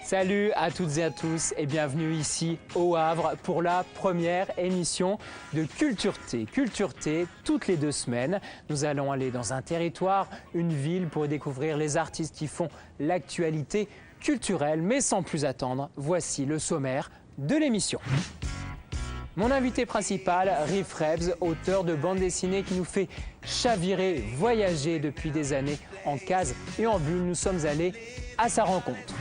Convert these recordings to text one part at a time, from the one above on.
Salut à toutes et à tous et bienvenue ici au Havre pour la première émission de Culture T. Culture T, toutes les 2 semaines, nous allons aller dans un territoire, une ville pour y découvrir les artistes qui font l'actualité culturelle. Mais sans plus attendre, voici le sommaire de l'émission. Mon invité principal, Riff Rebs, auteur de bande dessinée qui nous fait chavirer, voyager depuis des années en case et en bulle. Nous sommes allés à sa rencontre.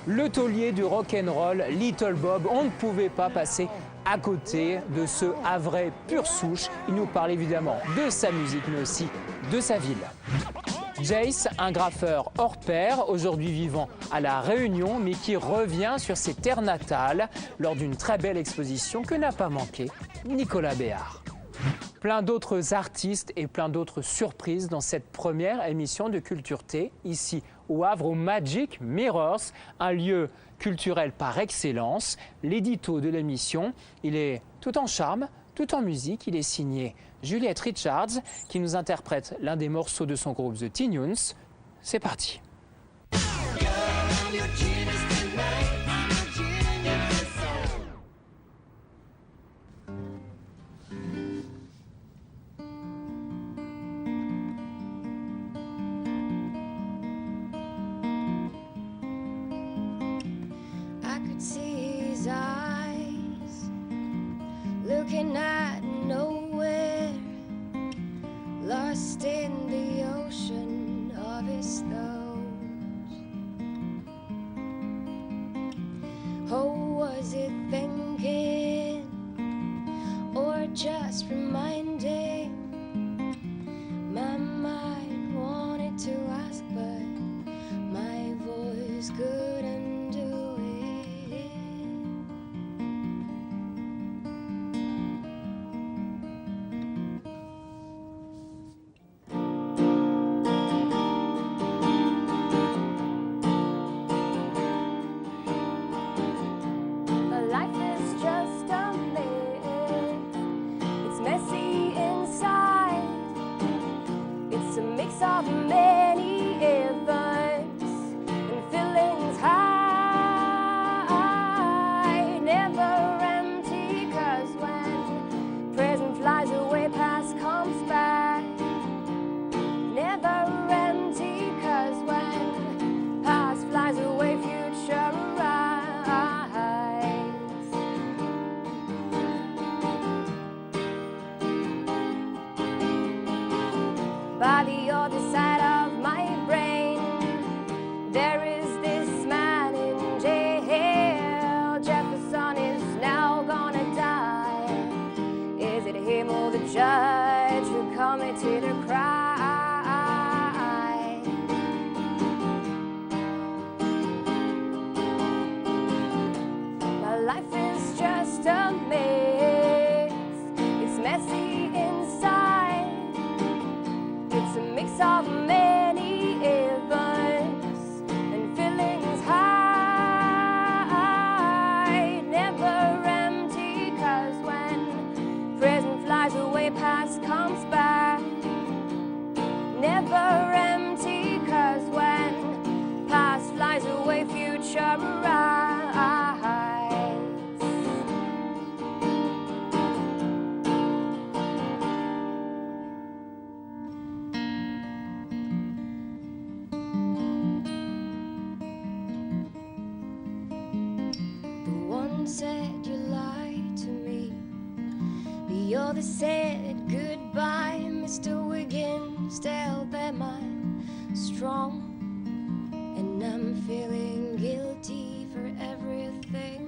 Le taulier du rock'n'roll, Little Bob, on ne pouvait pas passer à côté de ce Havrais pure souche. Il nous parle évidemment de sa musique, mais aussi de sa ville. Jace, un graffeur hors pair, aujourd'hui vivant à La Réunion, mais qui revient sur ses terres natales lors d'une très belle exposition que n'a pas manqué Nicolas Béard. Plein d'autres artistes et plein d'autres surprises dans cette première émission de Culture T, ici au Havre, au Magic Mirrors, un lieu culturel par excellence. L'édito de l'émission, il est tout en charme, tout en musique. Il est signé Juliette Richards, qui nous interprète l'un des morceaux de son groupe The T-Nuns. C'est parti. Looking at nowhere, lost in the ocean of his thoughts. Oh, was it thinking or just reminding? My mind wanted to ask, but my voice couldn't do it. By the other side of my brain, there is this man in jail. Jefferson is now gonna die. Is it him or the judge who committed a crime? My life is just a maze. It's messy inside. It's a mix of many events and feelings high, never empty, 'cause when present flies away, past comes back. Never empty, 'cause when past flies away, future arrives. Said you lied to me, but you're the said goodbye, Mr. Wiggins. Tell them I'm strong and I'm feeling guilty for everything.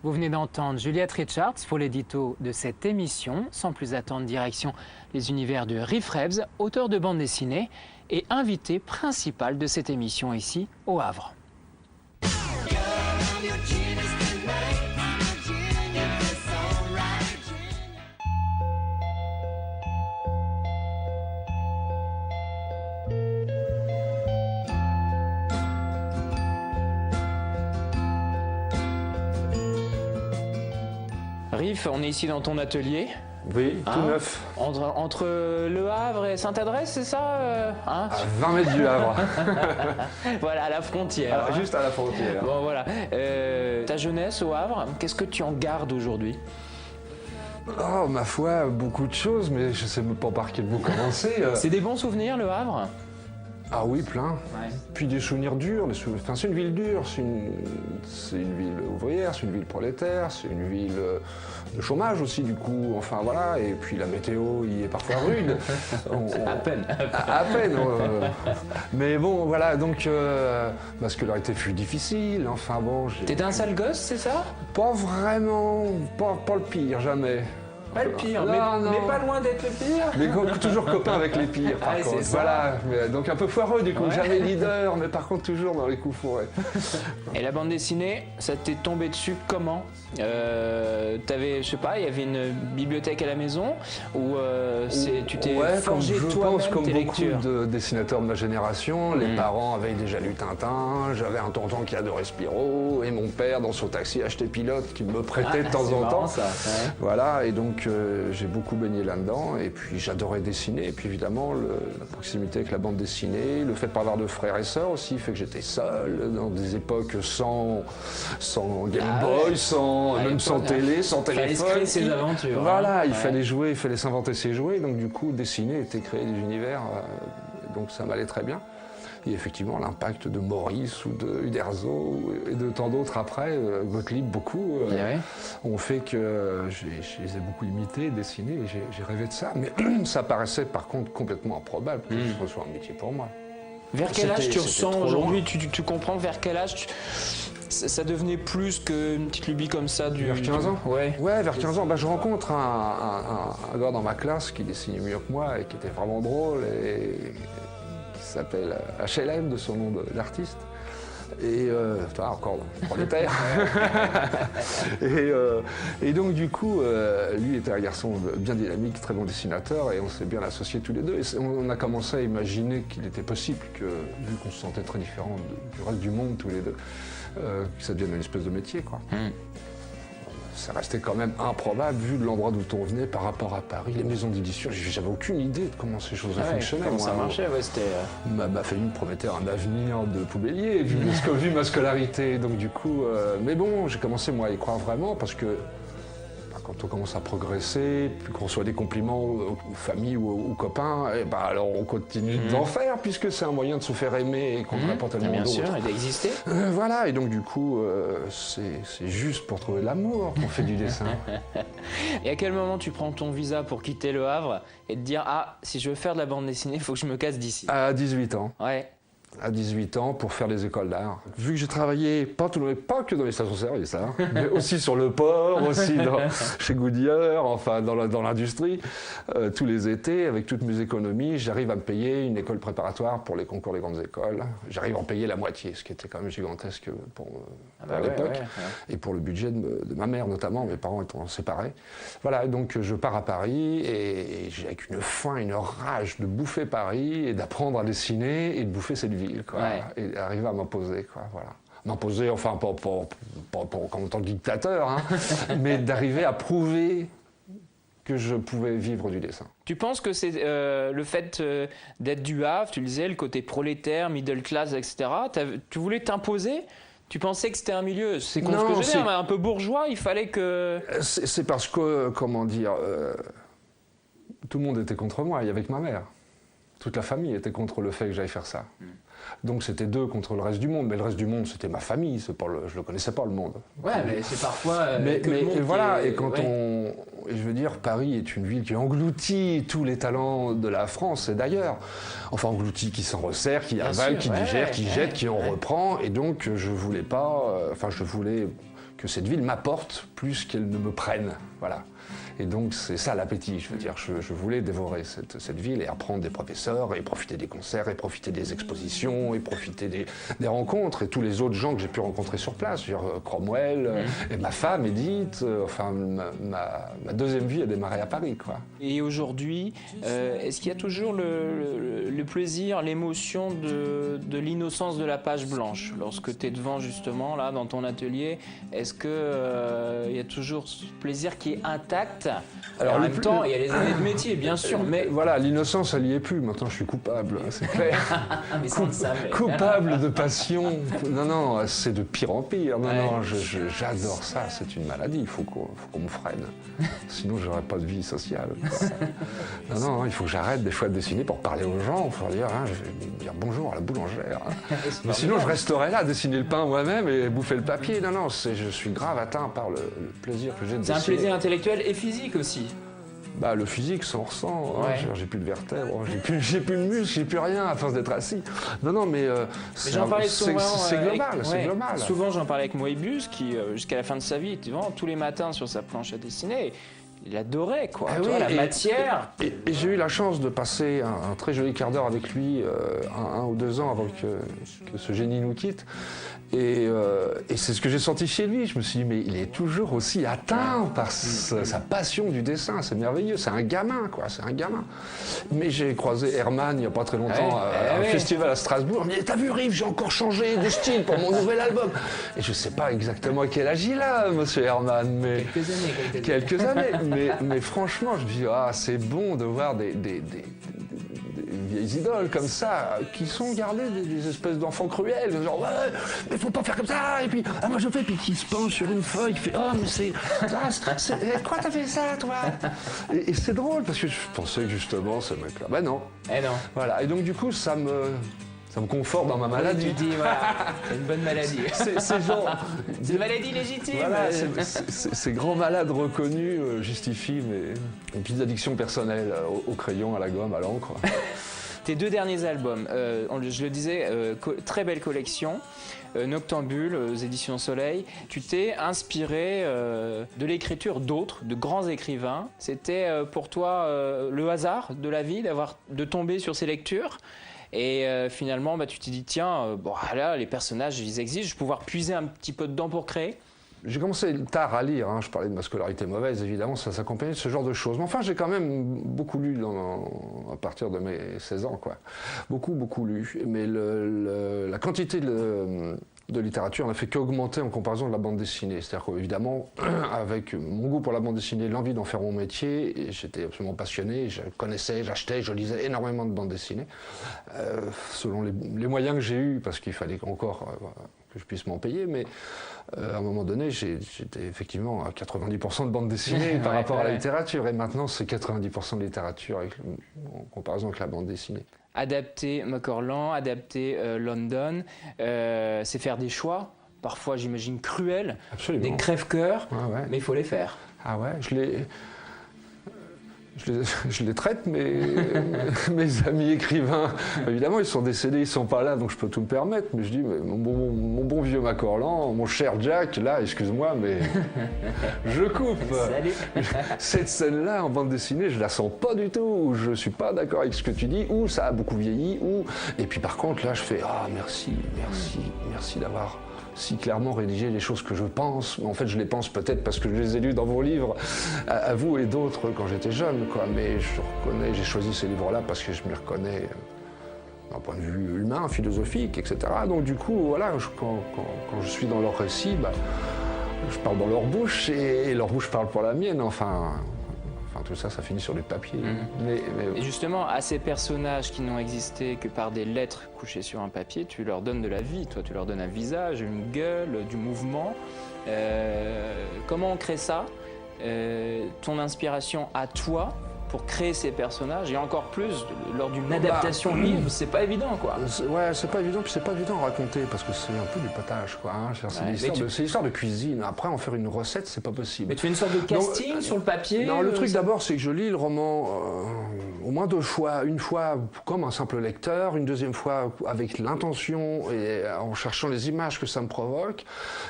Vous venez d'entendre Juliette Richards pour l'édito de cette émission. Sans plus attendre, direction les univers de Riff Rebs, auteur de bande dessinée et invité principal de cette émission ici au Havre. Riff, on est ici dans ton atelier. Oui, tout neuf. Entre Le Havre et Sainte-Adresse, c'est ça À 20 mètres du Havre. Voilà, à la frontière. Alors, juste à la frontière. Bon, voilà. Ta jeunesse au Havre, qu'est-ce que tu en gardes aujourd'hui? Oh, ma foi, beaucoup de choses, mais je sais même pas par quel bout commencer. C'est des bons souvenirs, Le Havre? Ah oui, plein. Ouais. Puis des souvenirs durs. Enfin, c'est une ville dure, c'est une ville ouvrière, c'est une ville prolétaire, c'est une ville de chômage aussi, du coup. Enfin, voilà. Et puis la météo, il est parfois rude. À peine. À peine. Mais bon, voilà. Donc, ma scolarité fut difficile. Enfin, bon. T'étais un sale gosse, c'est ça? Pas vraiment. Pas le pire, jamais. Pas le pire, Non. mais pas loin d'être le pire. Mais toujours copain avec les pires, par contre. C'est ça. Voilà, mais donc un peu foireux du coup, Ouais. jamais leader, mais par contre toujours dans les coups fourrés. Et la bande dessinée, ça t'est tombé dessus comment? T'avais, je sais pas, il y avait une bibliothèque à la maison ou tu t'es forgé je toi-même pense, comme tes beaucoup lectures? de dessinateurs de ma génération, les parents avaient déjà lu Tintin, j'avais un tonton qui adorait Spirou, et mon père dans son taxi achetait Pilote qui me prêtait de temps c'est en marrant, temps. ça, ouais. Voilà, et donc j'ai beaucoup baigné là-dedans, et puis j'adorais dessiner, et puis évidemment la proximité avec la bande dessinée, le fait de pas avoir de frères et sœurs aussi, fait que j'étais seul dans des époques sans Game Boy, même sans télé, sans téléphone. Il fallait se créer ses aventures. Voilà, il Ouais. fallait jouer, il fallait s'inventer ses jouets, donc du coup dessiner était créer des univers, donc ça m'allait très bien. Et effectivement, l'impact de Maurice ou de Uderzo et de tant d'autres après, Gottlieb beaucoup, Ouais. ont fait que je les ai beaucoup imités, dessinés, et j'ai rêvé de ça. Mais ça paraissait par contre complètement improbable que ce soit un métier pour moi. Vers quel âge tu C'était ressens trop aujourd'hui, loin. tu comprends vers quel âge ça devenait plus qu'une petite lubie comme ça Vers 15 ans? Ouais. Ouais, vers 15 ans. Je rencontre un gars dans ma classe qui dessinait mieux que moi et qui était vraiment drôle et qui s'appelle HLM de son nom d'artiste. Et encore prolétaire. Et donc du coup, lui était un garçon bien dynamique, très bon dessinateur, et on s'est bien associés tous les deux. Et on a commencé à imaginer qu'il était possible que, vu qu'on se sentait très différents du reste du monde tous les deux, que ça devienne une espèce de métier, quoi. Ça restait quand même improbable vu de l'endroit d'où on venait par rapport à Paris, les maisons d'édition. J'avais aucune idée de comment ces choses fonctionnaient. Comment moi. ça marchait, ouais, c'était... Ma famille me promettait un avenir de poubellier, vu ma scolarité. Donc du coup, mais bon, j'ai commencé moi à y croire vraiment parce que quand on commence à progresser, plus qu'on reçoit des compliments aux familles ou aux copains, et alors on continue d'en faire puisque c'est un moyen de se faire aimer et qu'on ne pas tellement Bien d'autres. sûr, et d'exister. Voilà, et donc du coup, c'est juste pour trouver l'amour qu'on fait du dessin. Et à quel moment tu prends ton visa pour quitter Le Havre et te dire « Ah, si je veux faire de la bande dessinée, il faut que je me casse d'ici ». À 18 ans. Ouais. À 18 ans pour faire les écoles d'art. Vu que j'ai travaillé pas que dans les stations-service, mais aussi sur le port, aussi chez Goodyear, enfin dans l'industrie, tous les étés, avec toutes mes économies, j'arrive à me payer une école préparatoire pour les concours des grandes écoles. J'arrive à en payer la moitié, ce qui était quand même gigantesque pour l'époque, et pour le budget de ma mère notamment, mes parents étant séparés. Voilà, donc je pars à Paris et j'ai avec une faim, une rage de bouffer Paris et d'apprendre à dessiner et de bouffer cette ville. Quoi, et arriver à m'imposer, quoi, voilà. M'imposer, enfin, pas comme en tant que dictateur, hein, mais d'arriver à prouver que je pouvais vivre du dessin. Tu penses que c'est le fait d'être du Havre, tu le disais, le côté prolétaire, middle class, etc., tu voulais t'imposer? Tu pensais que c'était un milieu, c'est con ce que je veux dire, mais un peu bourgeois, il fallait que... C'est parce que, comment dire, tout le monde était contre moi, et avec ma mère. Toute la famille était contre le fait que j'aille faire ça. Donc c'était deux contre le reste du monde, mais le reste du monde c'était ma famille, je le connaissais pas le monde. Ouais, mais c'est parfois... mais voilà, et quand je veux dire, Paris est une ville qui engloutit tous les talents de la France et d'ailleurs. Enfin engloutit, qui s'en resserre, qui avale, qui digère, qui jette, qui en reprend, et donc je voulais pas, je voulais que cette ville m'apporte plus qu'elle ne me prenne, voilà. Et donc c'est ça l'appétit, je veux dire, je voulais dévorer cette ville et apprendre des professeurs et profiter des concerts et profiter des expositions et profiter des rencontres et tous les autres gens que j'ai pu rencontrer sur place, je veux dire, Cromwell et ma femme Edith, enfin ma deuxième vie a démarré à Paris, quoi. Et aujourd'hui, est-ce qu'il y a toujours le plaisir, l'émotion de l'innocence de la page blanche lorsque tu es devant justement là dans ton atelier? Est-ce que il y a toujours ce plaisir qui est intact? Alors en même temps, il y a les années de métier, bien sûr, mais voilà, l'innocence, elle y est plus. Maintenant, je suis coupable, c'est clair. mais ça, on le savait. Coupable de passion. Non, c'est de pire en pire. Non, j'adore ça. C'est une maladie. Il faut qu'on me freine. Sinon, j'aurais pas de vie sociale. Non, il faut que j'arrête des fois de dessiner pour parler aux gens, pour dire, je vais dire bonjour à la boulangère. Mais sinon, je resterai là, dessiner le pain moi-même et bouffer le papier. Non, je suis grave atteint par le plaisir que j'ai de dessiner. C'est un plaisir intellectuel et physique aussi. Bah, le physique, ça on ressent. J'ai plus de vertèbres, j'ai plus de muscles, j'ai plus rien à force d'être assis. Non, mais c'est global, c'est global. Souvent, j'en parlais avec Moebius, qui, jusqu'à la fin de sa vie, était vraiment tous les matins sur sa planche à dessiner. Il adorait, quoi. La matière. Et j'ai eu la chance de passer un très joli quart d'heure avec lui, 1 ou 2 ans avant que ce génie nous quitte. Et c'est ce que j'ai senti chez lui. Je me suis dit, mais il est toujours aussi atteint par sa passion du dessin. C'est merveilleux. C'est un gamin, quoi. C'est un gamin. Mais j'ai croisé Herman il n'y a pas très longtemps à un festival à Strasbourg. Il me dit, t'as vu, Rive, j'ai encore changé de style pour mon nouvel album. Et je ne sais pas exactement à quel âge il a, monsieur Herman. Mais quelques années. Mais franchement, je me dis, c'est bon de voir des vieilles idoles comme ça, qui sont gardées des espèces d'enfants cruels, genre mais faut pas faire comme ça, et puis moi je fais, puis qui se penche sur une feuille, qui fait mais quoi t'as fait ça toi? Et c'est drôle parce que je pensais que justement ce mec-là, non. Voilà, et donc du coup ça me conforte dans ma maladie. Tu dis, voilà, c'est une bonne maladie. C'est une maladie légitime. Voilà, ces grands malades reconnus justifient mes petites addictions personnelles au crayon, à la gomme, à l'encre. Tes 2 derniers albums, je le disais, très belle collection, Noctambule, aux éditions Soleil. Tu t'es inspiré de l'écriture d'autres, de grands écrivains. C'était pour toi le hasard de la vie de tomber sur ces lectures? Et finalement, tu t'es dit, tiens, là, les personnages, ils existent, je vais pouvoir puiser un petit peu dedans pour créer. J'ai commencé tard à lire, je parlais de ma scolarité mauvaise, évidemment, ça s'accompagnait de ce genre de choses. Mais enfin, j'ai quand même beaucoup lu à partir de mes 16 ans, quoi. Beaucoup lu. Mais la quantité de littérature n'a fait qu'augmenter en comparaison de la bande dessinée. C'est-à-dire qu'évidemment, avec mon goût pour la bande dessinée, l'envie d'en faire mon métier, j'étais absolument passionné, je connaissais, j'achetais, je lisais énormément de bandes dessinées, selon les moyens que j'ai eus, parce qu'il fallait encore que je puisse m'en payer, mais à un moment donné, j'étais effectivement à 90% de bande dessinée par rapport à la littérature, et maintenant c'est 90% de littérature en comparaison avec la bande dessinée. Adapter Macorlan, adapter London, c'est faire des choix, parfois j'imagine cruels, absolument, des crève-cœurs, mais il faut les faire. Ah ouais, je les traite, mes amis écrivains, évidemment, ils sont décédés, ils sont pas là, donc je peux tout me permettre. Mais je dis, mon bon vieux Macorlan, mon cher Jack, là, excuse-moi, mais je coupe. Cette scène-là, en bande dessinée, je la sens pas du tout. Je suis pas d'accord avec ce que tu dis, ou ça a beaucoup vieilli, et puis par contre, là, je fais, merci d'avoir si clairement rédiger les choses que je pense. En fait, je les pense peut-être parce que je les ai lus dans vos livres, à vous et d'autres, quand j'étais jeune, quoi. Mais je reconnais, j'ai choisi ces livres-là parce que je m'y reconnais d'un point de vue humain, philosophique, etc. Donc du coup, voilà, quand je suis dans leur récit, je parle dans leur bouche et leur bouche parle pour la mienne, enfin tout ça, ça finit sur du papier. Et justement, à ces personnages qui n'ont existé que par des lettres couchées sur un papier, tu leur donnes de la vie, toi, tu leur donnes un visage, une gueule, du mouvement. Comment on crée ça? Ton inspiration à toi pour créer ces personnages, et encore plus lors d'une adaptation livre, c'est pas évident, quoi. Ouais, c'est pas évident, puis c'est pas évident à raconter, parce que c'est un peu du potage, quoi. C'est l'histoire de cuisine. Après, en faire une recette, c'est pas possible. Mais tu fais une sorte de casting sur le papier? Non, le truc d'abord, c'est que je lis le roman au moins 2 fois. Une fois comme un simple lecteur, une deuxième fois avec l'intention et en cherchant les images que ça me provoque.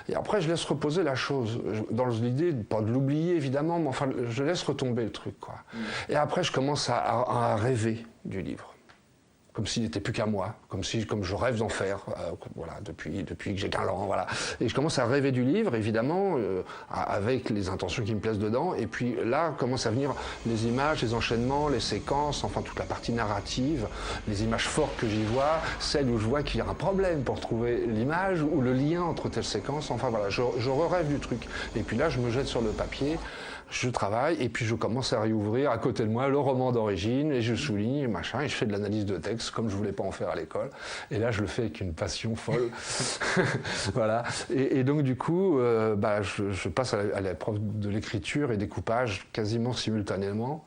Et après, je laisse reposer la chose. Dans l'idée, pas de l'oublier évidemment, mais enfin, je laisse retomber le truc, quoi. Et après, je commence à rêver du livre. Comme s'il n'était plus qu'à moi, comme je rêve d'en faire, voilà, depuis que j'ai 15 ans, voilà. Et je commence à rêver du livre, évidemment, avec les intentions qui me plaisent dedans, et puis là, commencent à venir les images, les enchaînements, les séquences, enfin toute la partie narrative, les images fortes que j'y vois, celles où je vois qu'il y a un problème pour trouver l'image, ou le lien entre telle séquence, enfin voilà, je rêve du truc. Et puis là, je me jette sur le papier, je travaille et puis je commence à réouvrir à côté de moi le roman d'origine et je souligne, machin, et je fais de l'analyse de texte comme je voulais pas en faire à l'école. Et là, je le fais avec une passion folle. Voilà. Et donc, du coup, je passe à l'épreuve de l'écriture et découpage quasiment simultanément.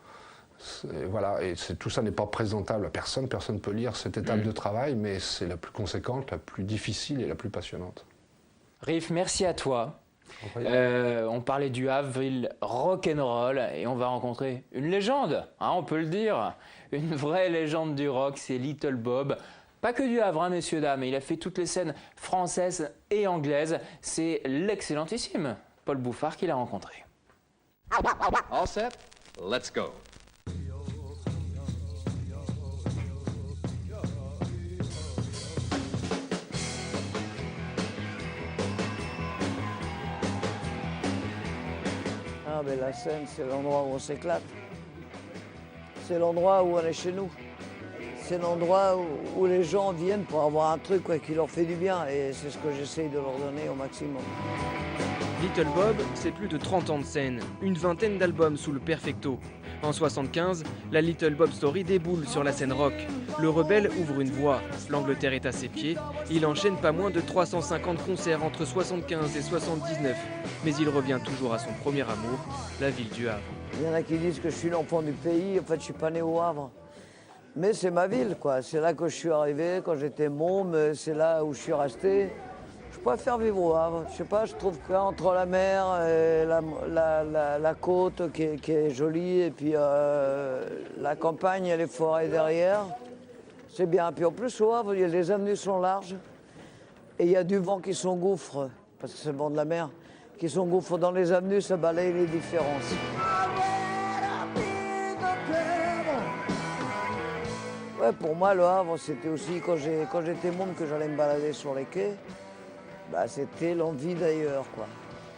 Voilà, et tout ça n'est pas présentable à personne. Personne ne peut lire cette étape de travail, mais c'est la plus conséquente, la plus difficile et la plus passionnante. Riff, merci à toi. On parlait du Havre, ville rock'n'roll, et on va rencontrer une légende, hein, on peut le dire, une vraie légende du rock, c'est Little Bob. Pas que du Havre, hein, messieurs, dames, il a fait toutes les scènes françaises et anglaises. C'est l'excellentissime Paul Bouffard qui l'a rencontré. All set? Let's go. Ah, mais la scène, c'est l'endroit où on s'éclate. C'est l'endroit où on est chez nous. C'est l'endroit où les gens viennent pour avoir un truc qui leur fait du bien. Et c'est ce que j'essaye de leur donner au maximum. Little Bob, c'est plus de 30 ans de scène, une vingtaine d'albums sous le Perfecto. En 75, la Little Bob Story déboule sur la scène rock. Le rebelle ouvre une voie, l'Angleterre est à ses pieds, il enchaîne pas moins de 350 concerts entre 75 et 79. Mais il revient toujours à son premier amour, la ville du Havre. Il y en a qui disent que je suis l'enfant du pays, en fait je suis pas né au Havre. Mais c'est ma ville, quoi. C'est là que je suis arrivé, quand j'étais môme, c'est là où je suis resté. Je préfère vivre au Havre. Je sais pas, je trouve qu'entre la mer et la côte qui est jolie, et puis la campagne et les forêts derrière, c'est bien. Puis en plus au Havre, les avenues sont larges et il y a du vent qui s'engouffre, parce que c'est le vent de la mer, qui s'engouffre dans les avenues, ça balaye les différences. Ouais, pour moi, le Havre, c'était aussi, quand j'étais môme, que j'allais me balader sur les quais, c'était l'envie d'ailleurs, quoi.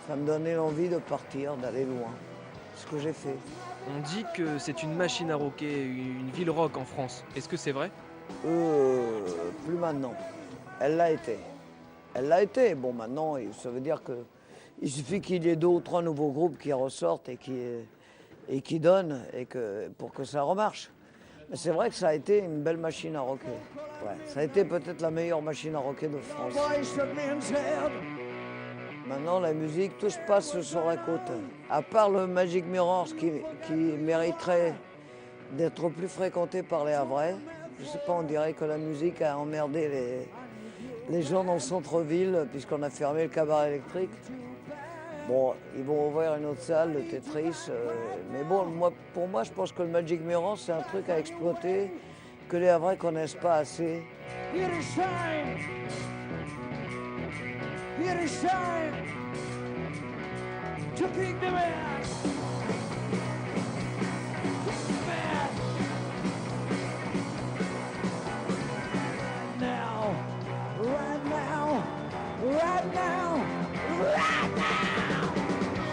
Ça me donnait l'envie de partir, d'aller loin. C'est ce que j'ai fait. On dit que c'est une machine à rocker, une ville rock en France. Est-ce que c'est vrai? Plus maintenant. Elle l'a été. Elle l'a été. Bon, maintenant, ça veut dire qu'il suffit qu'il y ait 2 ou 3 nouveaux groupes qui ressortent et qui donnent, pour que ça remarche. Mais c'est vrai que ça a été une belle machine à rocker. Ouais, ça a été peut-être la meilleure machine à rocker de France. Maintenant, la musique, tout se passe sur la côte. À part le Magic Mirrors qui mériterait d'être plus fréquenté par les Havrais. Je sais pas, on dirait que la musique a emmerdé les gens dans le centre-ville puisqu'on a fermé le cabaret électrique. Bon, ils vont ouvrir une autre salle, le Tetris. Mais bon, pour moi, je pense que le Magic Mirror, c'est un truc à exploiter que les Havrais connaissent pas assez.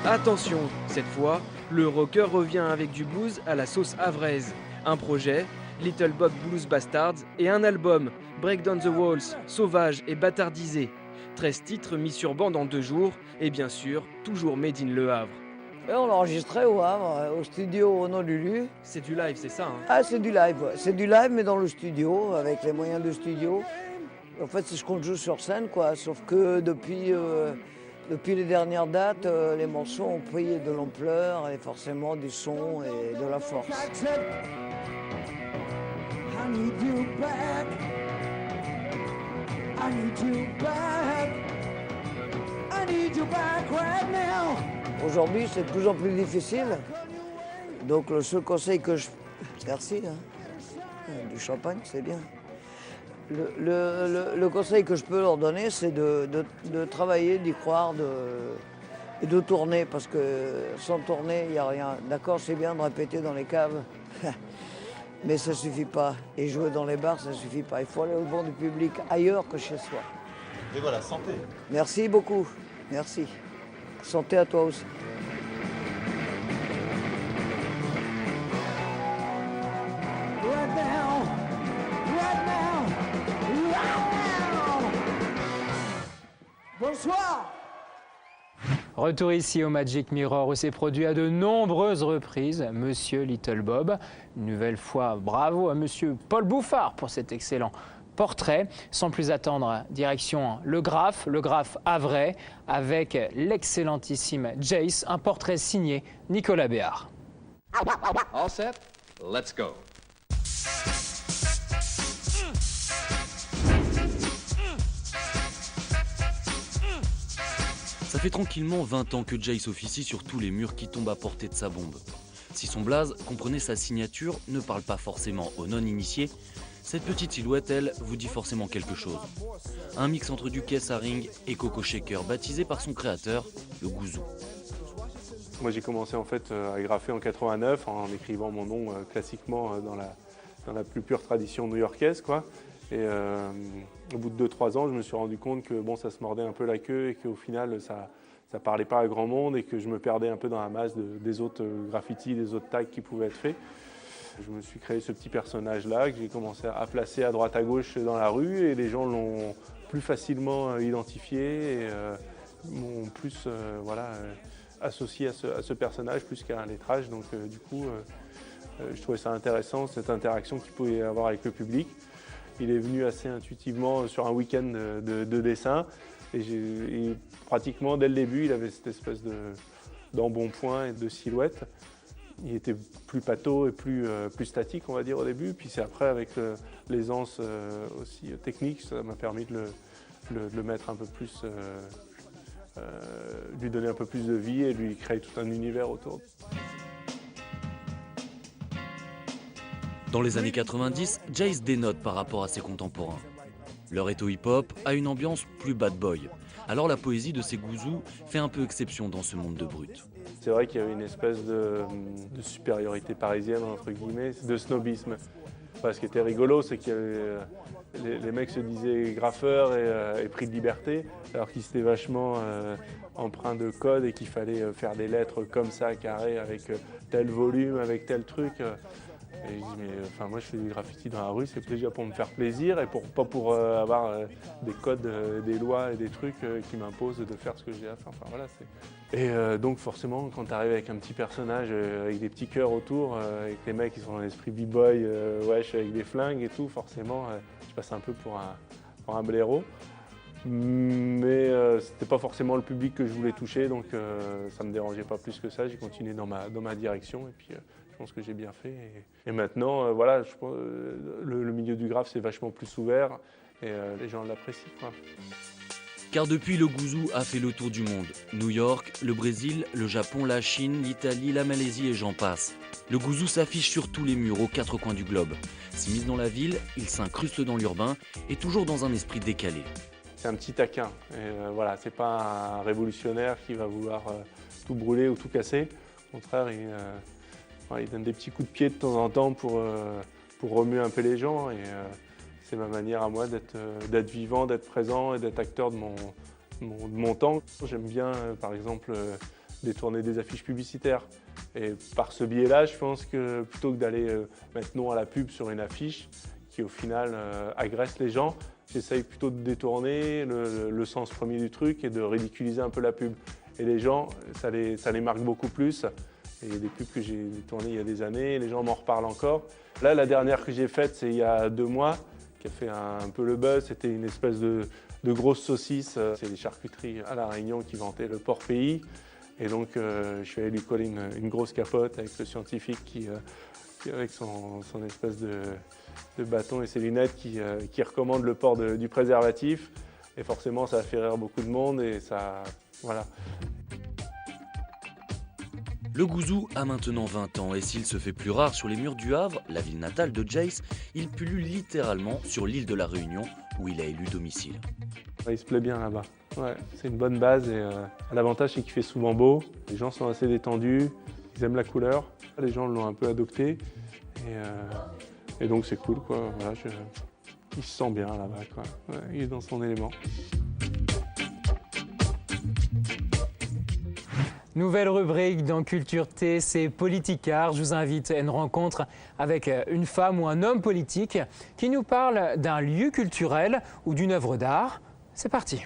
Attention, cette fois, le rocker revient avec du blues à la sauce havraise. Un projet, Little Bob Blues Bastards, et un album, Break Down the Walls, sauvage et bâtardisé. 13 titres mis sur bande en 2 jours, et bien sûr, toujours made in Le Havre. Et on l'a enregistré au Havre, au studio Honolulu. C'est du live, c'est ça, hein? Ah, c'est du live, ouais. C'est du live, mais dans le studio, avec les moyens du studio. En fait, c'est ce qu'on joue sur scène, quoi. Sauf que depuis les dernières dates, les morceaux ont pris de l'ampleur et forcément du son et de la force. Aujourd'hui, c'est de plus en plus difficile. Donc le seul conseil que je Merci. Hein. Du champagne, c'est bien. Le conseil que je peux leur donner, c'est de travailler, d'y croire et de tourner, parce que sans tourner, il n'y a rien. D'accord, c'est bien de répéter dans les caves, mais ça ne suffit pas. Et jouer dans les bars, ça ne suffit pas. Il faut aller au-devant du public ailleurs que chez soi. Et voilà, santé. Merci beaucoup. Merci. Santé à toi aussi. Bonsoir. Retour ici au Magic Mirror où s'est produit à de nombreuses reprises Monsieur Little Bob. Une nouvelle fois, bravo à Monsieur Paul Bouffard pour cet excellent portrait. Sans plus attendre, direction le Graff Havrais avec l'excellentissime Jace, un portrait signé Nicolas Béard. All set? Let's go. Ça fait tranquillement 20 ans que Jace officie sur tous les murs qui tombent à portée de sa bombe. Si son blaze, comprenez sa signature, ne parle pas forcément aux non-initiés, cette petite silhouette, elle, vous dit forcément quelque chose. Un mix entre du caisse à ring et Coco Shaker, baptisé par son créateur, le Gouzou. Moi j'ai commencé en fait à graffer en 89 en écrivant mon nom classiquement dans la plus pure tradition new-yorkaise, quoi. Et au bout de 2-3 ans, je me suis rendu compte que bon, ça se mordait un peu la queue et qu'au final, ça parlait pas à grand monde et que je me perdais un peu dans la masse des autres graffitis, des autres tags qui pouvaient être faits. Je me suis créé ce petit personnage-là que j'ai commencé à placer à droite à gauche dans la rue et les gens l'ont plus facilement identifié et m'ont plus associé à ce personnage plus qu'à un lettrage. Donc du coup, je trouvais ça intéressant, cette interaction qu'il pouvait y avoir avec le public. Il est venu assez intuitivement sur un week-end de dessin et pratiquement dès le début, il avait cette espèce d'embonpoint et de silhouette. Il était plus pâteau et plus statique, on va dire, au début. Puis c'est après, avec l'aisance aussi technique, ça m'a permis de le mettre un peu plus, lui donner un peu plus de vie et lui créer tout un univers autour. Dans les années 90, Jace dénote par rapport à ses contemporains. Leur étau hip-hop a une ambiance plus bad boy. Alors la poésie de ces gouzous fait un peu exception dans ce monde de brut. C'est vrai qu'il y avait une espèce de supériorité parisienne, entre guillemets, de snobisme. Enfin, ce qui était rigolo, c'est que les mecs se disaient graffeurs et pris de liberté, alors qu'ils étaient vachement empreints de code et qu'il fallait faire des lettres comme ça, carrées, avec tel volume, avec tel truc. Et je dis, mais enfin, moi je fais du graffiti dans la rue, c'est déjà pour me faire plaisir et pas pour avoir des codes, des lois et des trucs qui m'imposent de faire ce que j'ai à faire. Enfin, voilà, et donc forcément, quand tu arrives avec un petit personnage avec des petits cœurs autour, avec les mecs qui sont dans l'esprit b-boy, wesh, avec des flingues et tout, forcément, je passe un peu pour un blaireau. Mais c'était pas forcément le public que je voulais toucher, donc ça me dérangeait pas plus que ça. J'ai continué dans ma direction et puis je pense que j'ai bien fait. Et maintenant, voilà, je pense, le milieu du graphe c'est vachement plus ouvert et les gens l'apprécient, quoi. Car depuis, le gouzou a fait le tour du monde. New York, le Brésil, le Japon, la Chine, l'Italie, la Malaisie et j'en passe. Le gouzou s'affiche sur tous les murs aux 4 coins du globe. S'immisce dans la ville, il s'incruste dans l'urbain et toujours dans un esprit décalé. C'est un petit taquin. Et voilà, c'est pas un révolutionnaire qui va vouloir tout brûler ou tout casser. Au contraire, il donne des petits coups de pied de temps en temps pour remuer un peu les gens. Et c'est ma manière à moi d'être vivant, d'être présent et d'être acteur de mon temps. J'aime bien, par exemple, détourner des affiches publicitaires. Et par ce biais-là, je pense que plutôt que d'aller mettre nom à la pub sur une affiche qui, au final, agresse les gens, j'essaye plutôt de détourner le sens premier du truc et de ridiculiser un peu la pub. Et les gens, ça les marque beaucoup plus. Et il y a des pubs que j'ai tournées il y a des années, les gens m'en reparlent encore. Là, la dernière que j'ai faite, c'est il y a 2 mois, qui a fait un peu le buzz. C'était une espèce de grosse saucisse. C'est les charcuteries à La Réunion qui vantaient le porc pays. Et donc, je suis allé lui coller une grosse capote avec le scientifique qui avec son espèce de bâton et ses lunettes, qui recommande le port du préservatif. Et forcément, ça a fait rire beaucoup de monde et ça, voilà. Le gouzou a maintenant 20 ans et s'il se fait plus rare sur les murs du Havre, la ville natale de Jace, il pullule littéralement sur l'île de la Réunion où il a élu domicile. Il se plaît bien là-bas. Ouais, c'est une bonne base et l'avantage c'est qu'il fait souvent beau. Les gens sont assez détendus, ils aiment la couleur. Les gens l'ont un peu adopté et donc c'est cool quoi. Voilà, il se sent bien là-bas quoi. Ouais, il est dans son élément. Nouvelle rubrique dans Culture T, c'est Politicard. Je vous invite à une rencontre avec une femme ou un homme politique qui nous parle d'un lieu culturel ou d'une œuvre d'art. C'est parti.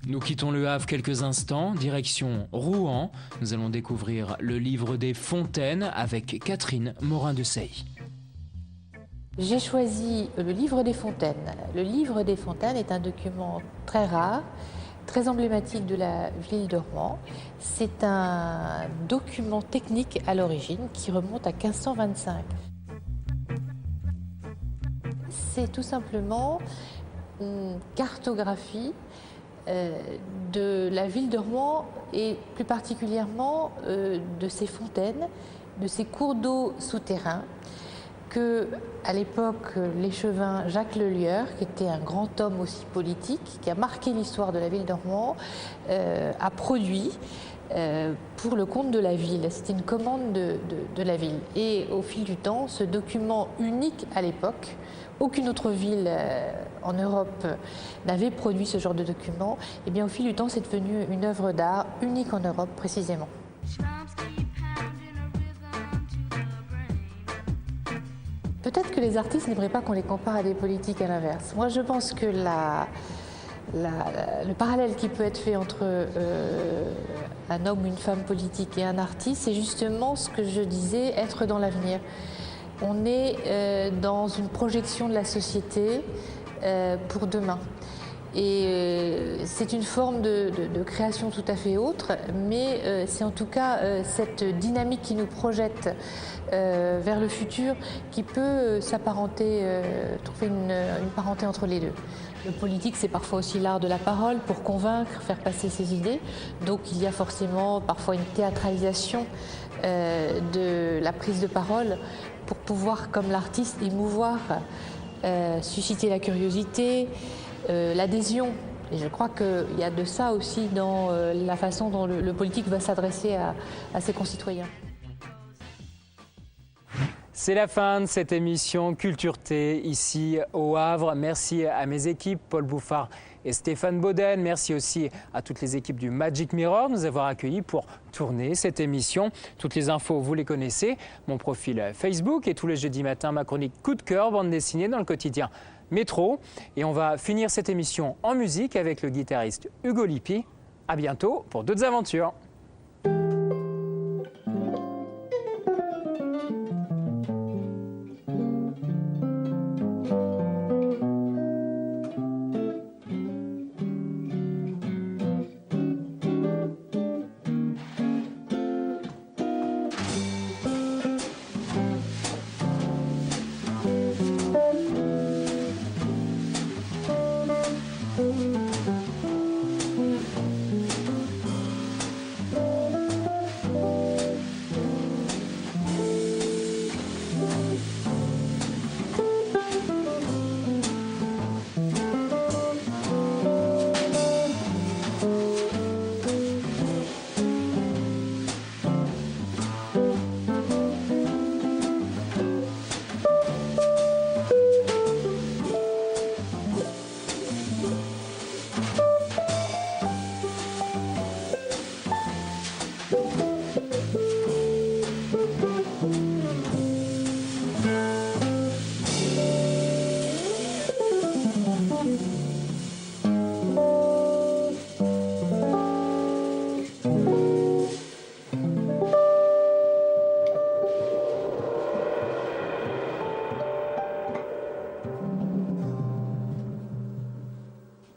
Nous quittons le Havre quelques instants, direction Rouen. Nous allons découvrir le livre des fontaines avec Catherine Morin-Desailly. J'ai choisi le livre des fontaines. Le livre des fontaines est un document très rare, très emblématique de la ville de Rouen. C'est un document technique à l'origine qui remonte à 1525. C'est tout simplement une cartographie de la ville de Rouen et plus particulièrement de ses fontaines, de ses cours d'eau souterrains que, à l'époque, l'échevin Jacques Lelieur, qui était un grand homme aussi politique, qui a marqué l'histoire de la ville de Rouen, a produit pour le compte de la ville. C'était une commande de la ville. Et au fil du temps, ce document unique à l'époque, aucune autre ville en Europe n'avait produit ce genre de document, et bien au fil du temps, c'est devenu une œuvre d'art unique en Europe précisément. Peut-être que les artistes n'aimeraient pas qu'on les compare à des politiques à l'inverse. Moi, je pense que le parallèle qui peut être fait entre un homme ou une femme politique et un artiste, c'est justement ce que je disais, être dans l'avenir. On est dans une projection de la société pour demain. Et c'est une forme de création tout à fait autre, mais c'est en tout cas cette dynamique qui nous projette vers le futur qui peut s'apparenter, trouver une parenté entre les deux. Le politique, c'est parfois aussi l'art de la parole pour convaincre, faire passer ses idées. Donc il y a forcément parfois une théâtralisation de la prise de parole pour pouvoir, comme l'artiste, émouvoir, susciter la curiosité, l'adhésion. Et je crois qu'il y a de ça aussi dans la façon dont le politique va s'adresser à ses concitoyens. C'est la fin de cette émission Culture T ici au Havre. Merci à mes équipes, Paul Bouffard et Stéphane Bauden. Merci aussi à toutes les équipes du Magic Mirror de nous avoir accueillis pour tourner cette émission. Toutes les infos, vous les connaissez. Mon profil Facebook et tous les jeudis matins, ma chronique Coup de cœur, bande dessinée dans le quotidien Métro. Et on va finir cette émission en musique avec le guitariste Hugo Lippi. À bientôt pour d'autres aventures.